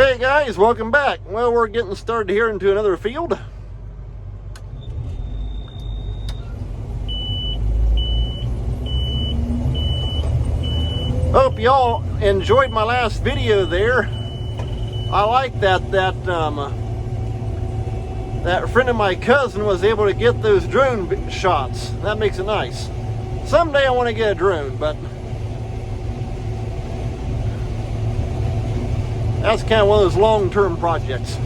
Hey guys, welcome back. Well, we're getting started here into another field. Hope y'all enjoyed my last video there. I like that friend of my cousin was able to get those drone shots. That makes it nice. Someday I want to get a drone, but that's kind of one of those long-term projects.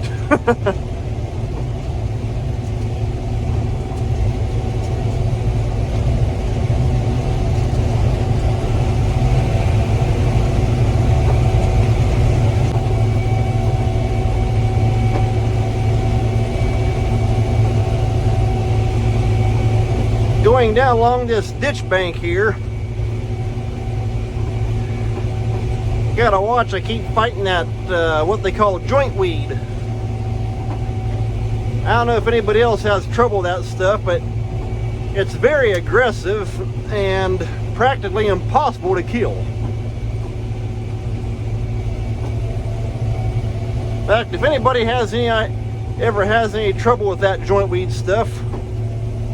Going down along this ditch bank here. Gotta watch, I keep fighting that what they call joint weed. I don't know if anybody else has trouble with that stuff, but it's very aggressive and practically impossible to kill. In fact, if anybody ever has any trouble with that joint weed stuff,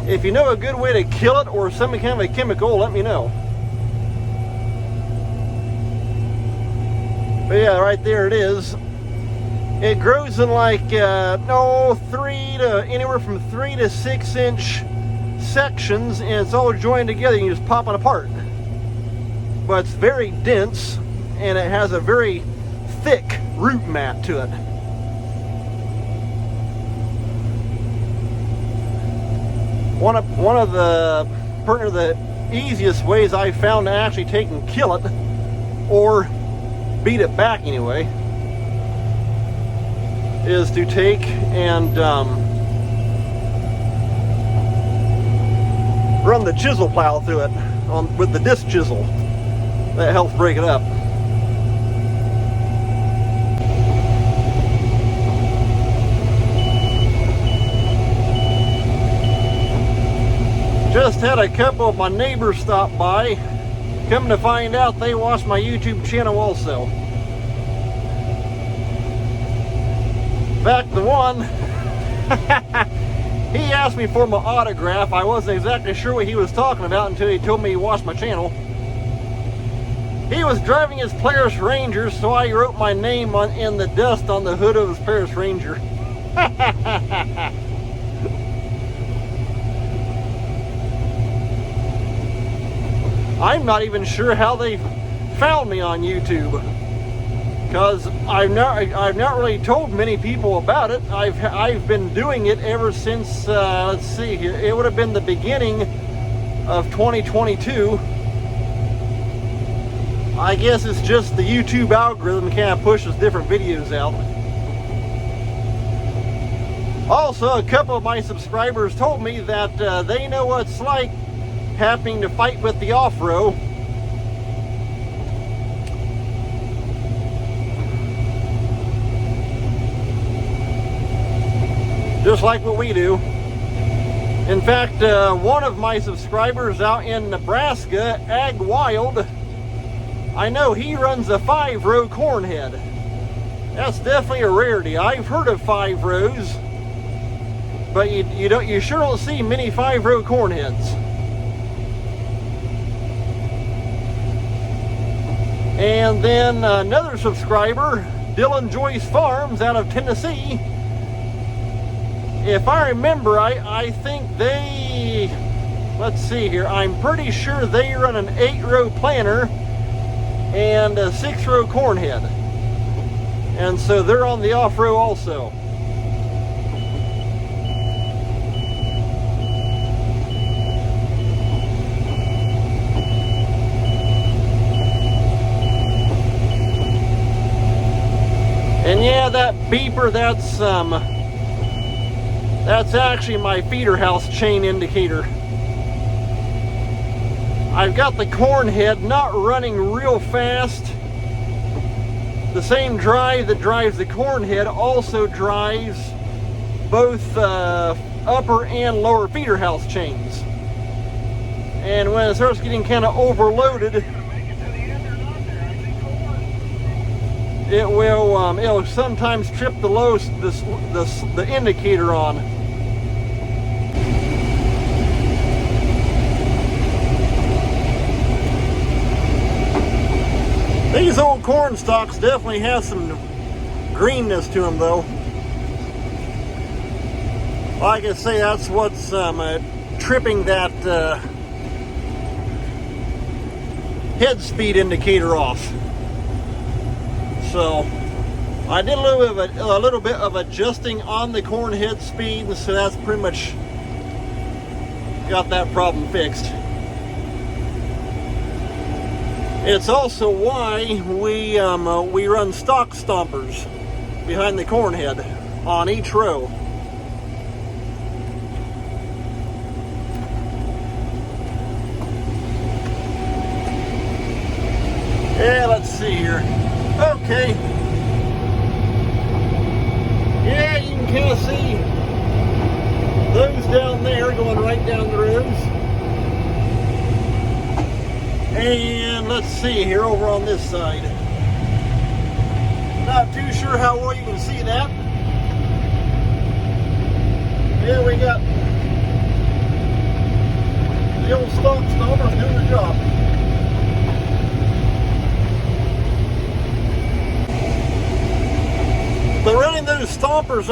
if you know a good way to kill it or some kind of a chemical, let me know. But yeah, right there it is. It grows in like anywhere from 3 to 6 inch sections, and it's all joined together. You can just pop it apart. But it's very dense, and it has a very thick root mat to it. One of the easiest ways I found to actually take and kill it, or beat it back anyway, is to take and run the chisel plow through it with the disc chisel. That helps break it up. Just had a couple of my neighbors stop by. Come to find out, they watch my YouTube channel also. In fact, the one, he asked me for my autograph. I wasn't exactly sure what he was talking about until he told me he watched my channel. He was driving his Polaris Ranger, so I wrote my name in the dust on the hood of his Polaris Ranger. I'm not even sure how they found me on YouTube, because I've not really told many people about it. I've been doing it ever since let's see here, it would have been the beginning of 2022. I guess it's just the YouTube algorithm kind of pushes different videos out. Also, a couple of my subscribers told me that they know what it's like happening to fight with the off-row. Just like what we do. In fact, one of my subscribers out in Nebraska, Ag Wild, I know he runs a 5-row corn head. That's definitely a rarity. I've heard of 5 rows, but you sure don't see many 5-row corn heads. And then another subscriber, Dylan Joyce Farms out of Tennessee. If I remember, I think they, let's see here, I'm pretty sure they run an 8-row planter and a 6-row corn head. And so they're on the off-row also. And yeah, that beeper, that's actually my feeder house chain indicator. I've got the corn head not running real fast. The same drive that drives the corn head also drives both upper and lower feeder house chains. And when it starts getting kind of overloaded, it'll sometimes trip the indicator on. These old corn stalks definitely have some greenness to them, though. Like I say, that's what's tripping that head speed indicator off. So I did a little bit of adjusting on the corn head speed, and so that's pretty much got that problem fixed. It's also why we run stock stompers behind the corn head on each row. Yeah, let's see here. Okay. Yeah, you can kind of see those down there going right down the rows. And let's see here over on this side. Not too sure how well you can see that. Yeah, we got the old stock stompers doing the job. But running those stompers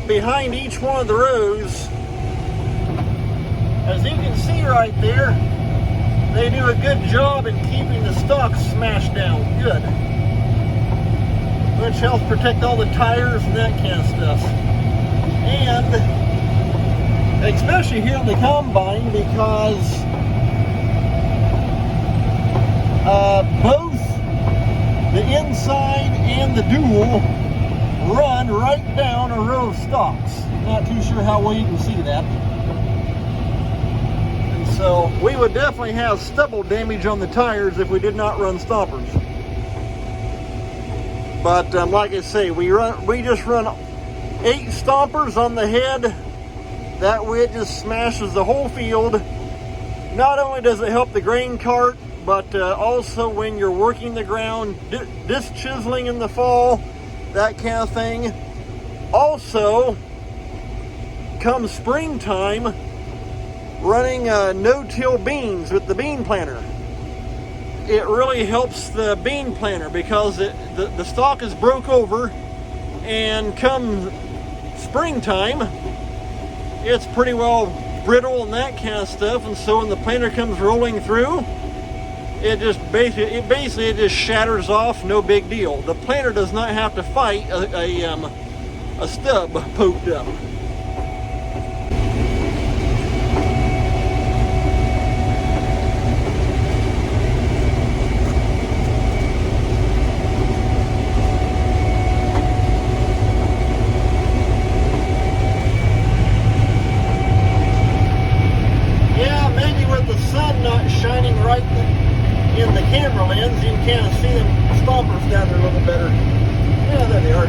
behind each one of the rows, as you can see right there, they do a good job in keeping the stalks smashed down good, which helps protect all the tires and that kind of stuff. And especially here in the combine, because both the inside and the dual run right down a row of stalks. Not too sure how well you can see that. And so we would definitely have stubble damage on the tires if we did not run stompers. But like I say, we just run 8 stompers on the head. That way it just smashes the whole field. Not only does it help the grain cart, but also when you're working the ground, disc chiseling in the fall, that kind of thing. Also, come springtime, running no-till beans with the bean planter. It really helps the bean planter because the stalk is broke over, and come springtime, it's pretty well brittle and that kind of stuff. And so when the planter comes rolling through, it basically just shatters off, no big deal. The planter does not have to fight a stub poked up. Yeah, maybe with the sun not shining right in the camera lens, you can kind of see them stompers down there a little better. Yeah, there they are.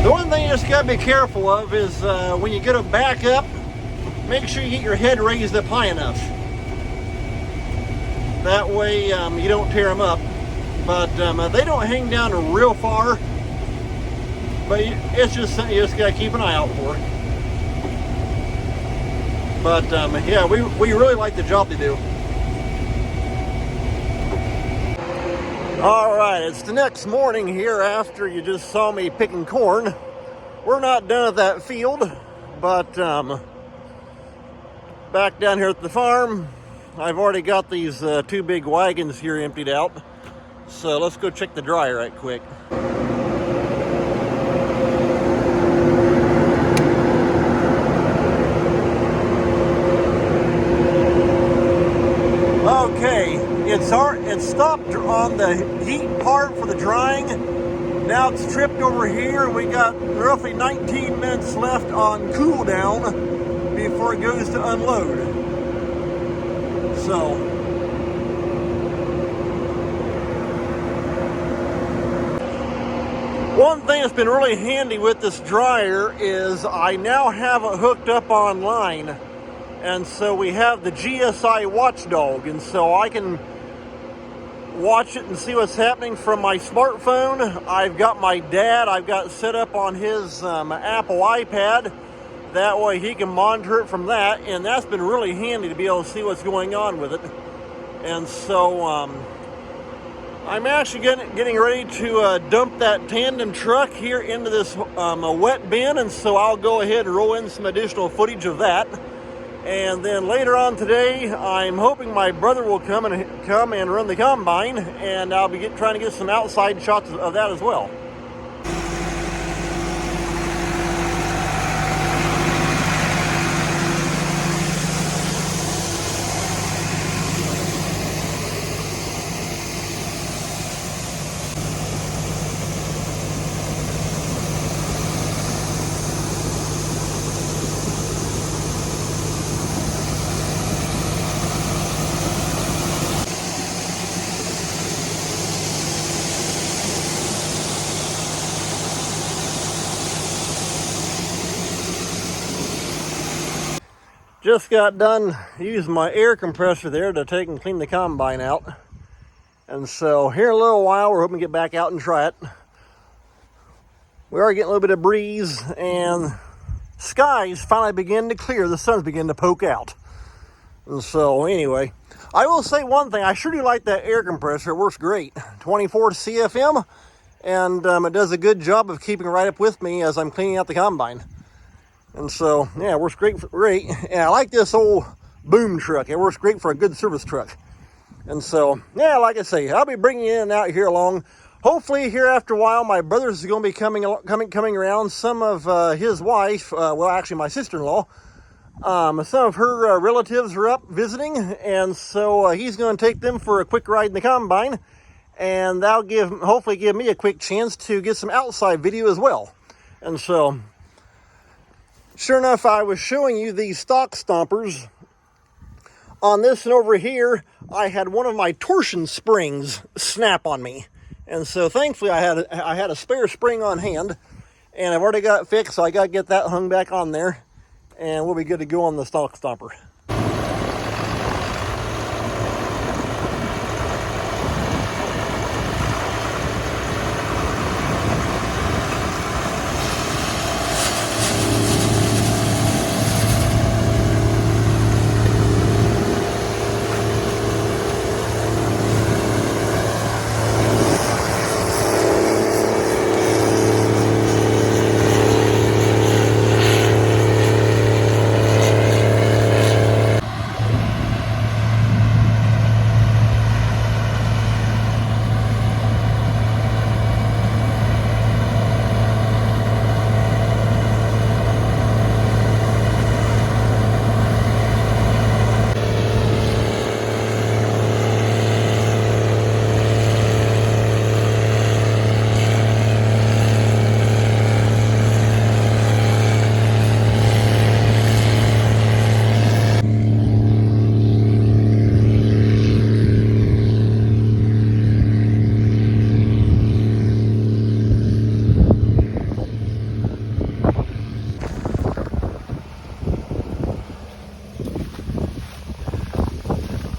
The one thing you just got to be careful of is when you get them back up, make sure you get your head raised up high enough. That way you don't tear them up. But they don't hang down real far. But it's just something you just got to keep an eye out for. But yeah, we really like the job they do. All right, it's the next morning here after you just saw me picking corn. We're not done at that field, but back down here at the farm, I've already got these 2 big wagons here emptied out. So let's go check the dryer right quick. Okay, it stopped on the heat part for the drying. Now it's tripped over here. We got roughly 19 minutes left on cool down before it goes to unload. So one thing that's been really handy with this dryer is I now have it hooked up online. And so we have the GSI Watchdog, and so I can watch it and see what's happening from my smartphone. I've got my dad, I've got set up on his Apple iPad. That way he can monitor it from that, and that's been really handy to be able to see what's going on with it. And so I'm actually getting ready to dump that tandem truck here into this a wet bin, and so I'll go ahead and roll in some additional footage of that. And then later on today, I'm hoping my brother will come and run the combine, and I'll be trying to get some outside shots of that as well. Just got done using my air compressor there to take and clean the combine out. And so here in a little while, we're hoping to get back out and try it. We are getting a little bit of breeze, and skies finally begin to clear. The sun's beginning to poke out. And so anyway, I will say one thing. I sure do like that air compressor. It works great. 24 CFM, and it does a good job of keeping right up with me as I'm cleaning out the combine. And so, yeah, it works great. And I like this old boom truck. It works great for a good service truck. And so, yeah, like I say, I'll be bringing in and out here along. Hopefully, here after a while, my brother's going to be coming around. Some of his wife, well, actually my sister-in-law, some of her relatives are up visiting. And so he's going to take them for a quick ride in the combine. And that'll hopefully give me a quick chance to get some outside video as well. And so, sure enough, I was showing you these stock stompers. On this and over here, I had one of my torsion springs snap on me. And so thankfully I had a spare spring on hand, and I've already got it fixed, so I got to get that hung back on there, and we'll be good to go on the stock stomper.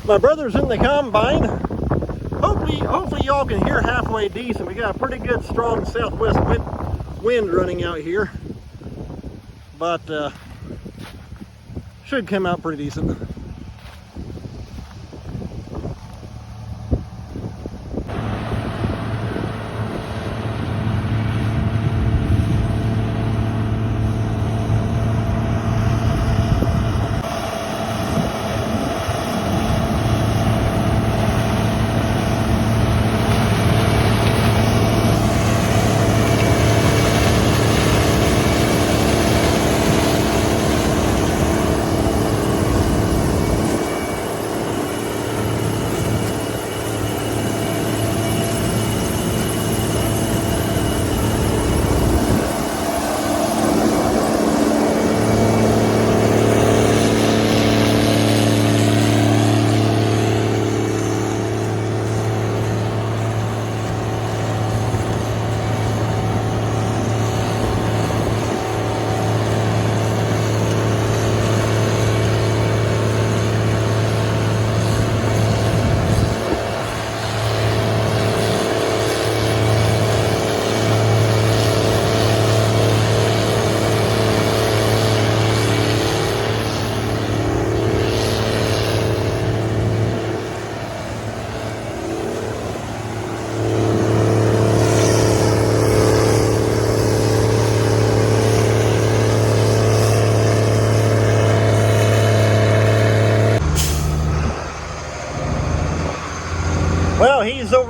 My brother's in the combine. Hopefully y'all can hear halfway decent. We got a pretty good strong southwest wind running out here, but should come out pretty decent.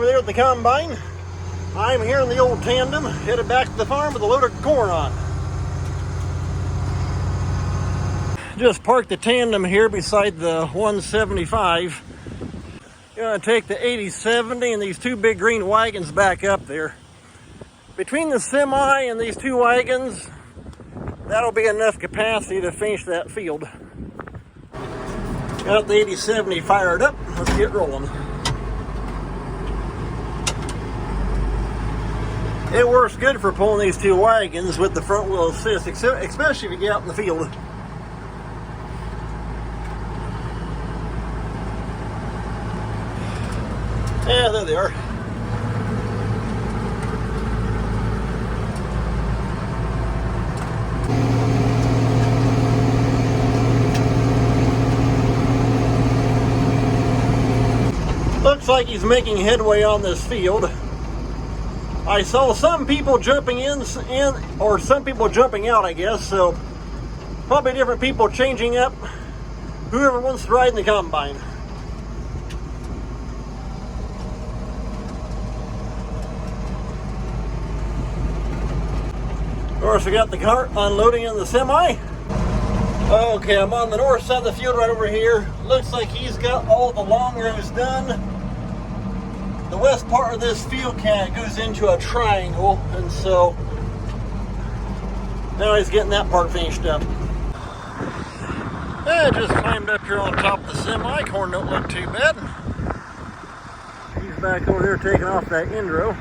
over there at the combine. I'm here in the old tandem, headed back to the farm with a load of corn on. Just parked the tandem here beside the 175. Gonna take the 8070 and these two big green wagons back up there. Between the semi and these two wagons, that'll be enough capacity to finish that field. Got the 8070 fired up. Let's get rolling. It works good for pulling these two wagons with the front wheel assist, especially if you get out in the field. Yeah, there they are. Looks like he's making headway on this field. I saw some people jumping in or some people jumping out, I guess, so probably different people changing up, whoever wants to ride in the combine. Of course, we got the cart unloading in the semi. Okay, I'm on the north side of the field right over here. Looks like he's got all the long rows done. The west part of this field kind of goes into a triangle, and so now he's getting that part finished up. I just climbed up here on top of the semi. Corn don't look too bad. He's back over there taking off that end row.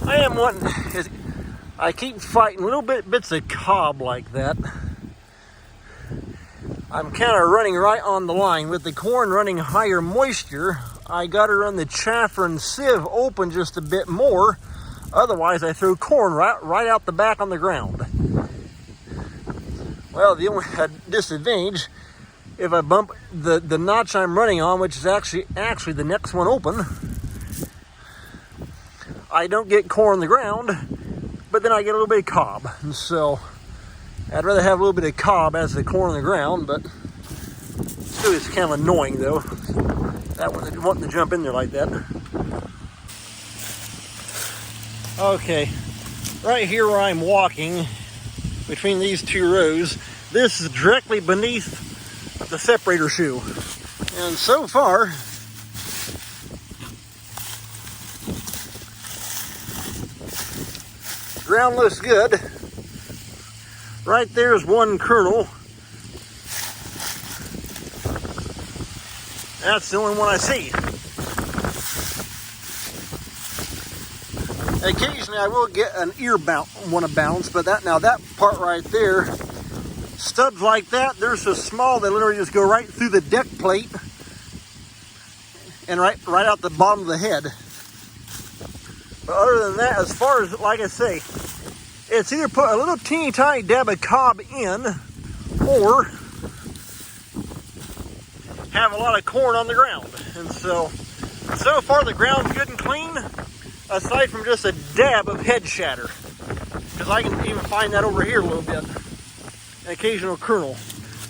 I am wanting, I keep fighting little bits of cob like that. I'm kind of running right on the line. With the corn running higher moisture, I got to run the chaffer and sieve open just a bit more. Otherwise, I throw corn right out the back on the ground. Well, the only disadvantage, if I bump the notch I'm running on, which is actually the next one open, I don't get corn on the ground, but then I get a little bit of cob. And so I'd rather have a little bit of cob as the corn on the ground, but still it's kind of annoying though. That one wanting to jump in there like that. Okay, right here where I'm walking between these two rows, this is directly beneath the separator shoe. And so far, ground looks good. Right there is one kernel. That's the only one I see. Occasionally I will get an ear one to bounce, but that part right there, stubs like that, they're so small they literally just go right through the deck plate and right out the bottom of the head. But other than that, as far as, like I say, it's either put a little teeny tiny dab of cob in or have a lot of corn on the ground. And so far the ground's good and clean, aside from just a dab of head shatter. Because I can even find that over here a little bit. An occasional kernel.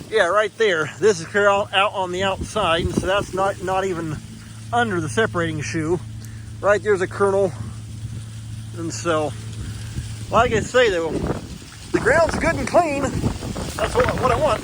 Yeah, right there. This is clear out on the outside, and so that's not even under the separating shoe. Right there's a kernel. And so, like I say though, the ground's good and clean. That's what I want.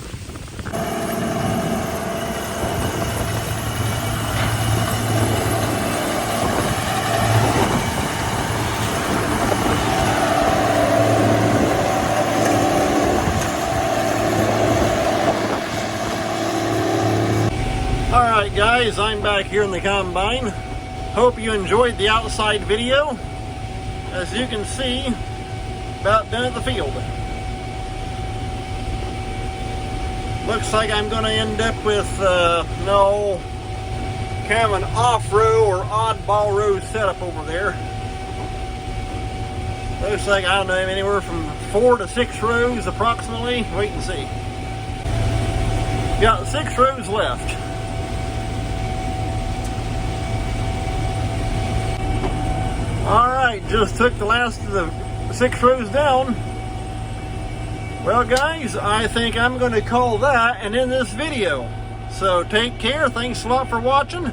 Alright guys, I'm back here in the combine. Hope you enjoyed the outside video. As you can see, about done at the field. Looks like I'm going to end up with, kind of an off-row or oddball row setup over there. Looks like, I don't know, anywhere from 4 to 6 rows approximately. Wait and see. Got 6 rows left. Alright, just took the last of the 6 rows down. Well guys, I think I'm going to call that and end this video. So take care. Thanks a lot for watching.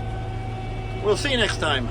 We'll see you next time.